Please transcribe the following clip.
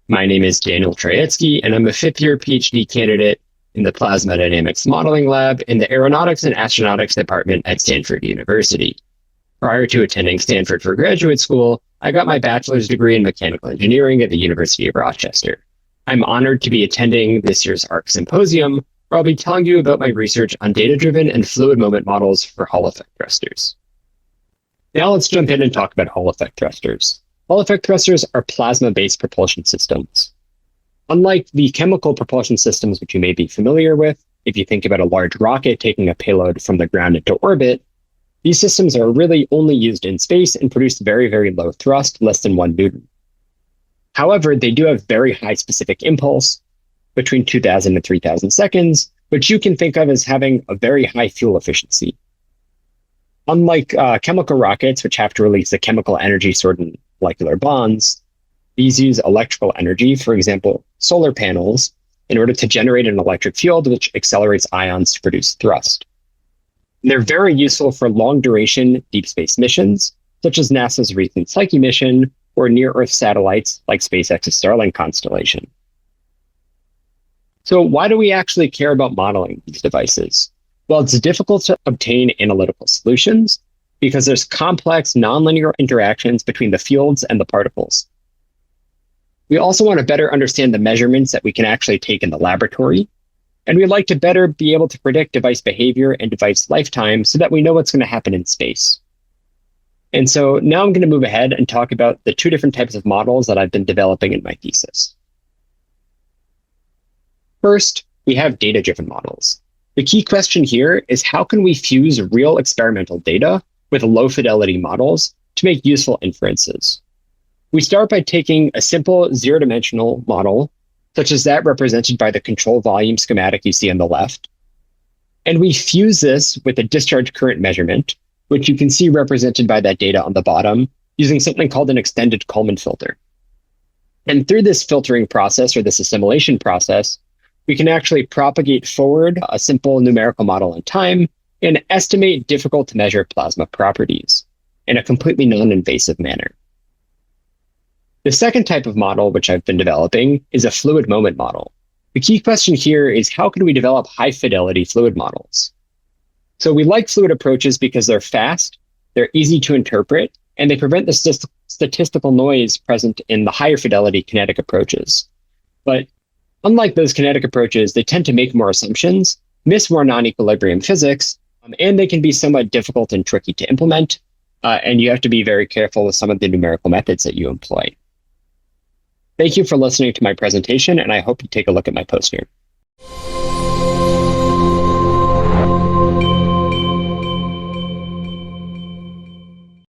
My name is Daniel Troyetsky, and I'm a fifth-year PhD candidate in the Plasma Dynamics Modeling Lab in the Aeronautics and Astronautics Department at Stanford University. Prior to attending Stanford for graduate school, I got my bachelor's degree in mechanical engineering at the University of Rochester. I'm honored to be attending this year's ARC Symposium, where I'll be telling you about my research on data-driven and fluid moment models for Hall effect thrusters. Now let's jump in and talk about Hall effect thrusters. Hall effect thrusters are plasma-based propulsion systems. Unlike the chemical propulsion systems which you may be familiar with, if you think about a large rocket taking a payload from the ground into orbit, these systems are really only used in space and produce very, very low thrust, less than 1 Newton. However, they do have very high specific impulse, between 2,000 and 3,000 seconds, which you can think of as having a very high fuel efficiency. Unlike chemical rockets, which have to release a chemical energy stored in molecular bonds, these use electrical energy, for example, solar panels, in order to generate an electric field which accelerates ions to produce thrust. And they're very useful for long-duration deep space missions, such as NASA's recent Psyche mission, or near-Earth satellites like SpaceX's Starlink constellation. So why do we actually care about modeling these devices? Well, it's difficult to obtain analytical solutions because there's complex nonlinear interactions between the fields and the particles. We also want to better understand the measurements that we can actually take in the laboratory, and we'd like to better be able to predict device behavior and device lifetime so that we know what's going to happen in space. And so now I'm going to move ahead and talk about the two different types of models that I've been developing in my thesis. First, we have data-driven models. The key question here is how can we fuse real experimental data with low-fidelity models to make useful inferences? We start by taking a simple zero-dimensional model, such as that represented by the control volume schematic you see on the left, and we fuse this with a discharge current measurement, which you can see represented by that data on the bottom, using something called an extended Kalman filter. And through this filtering process, or this assimilation process, we can actually propagate forward a simple numerical model in time and estimate difficult to measure plasma properties in a completely non-invasive manner. The second type of model which I've been developing is a fluid moment model. The key question here is how can we develop high fidelity fluid models? So we like fluid approaches because they're fast, they're easy to interpret, and they prevent the statistical noise present in the higher fidelity kinetic approaches. But unlike those kinetic approaches, they tend to make more assumptions, miss more non-equilibrium physics, and they can be somewhat difficult and tricky to implement, and you have to be very careful with some of the numerical methods that you employ. Thank you for listening to my presentation, and I hope you take a look at my poster.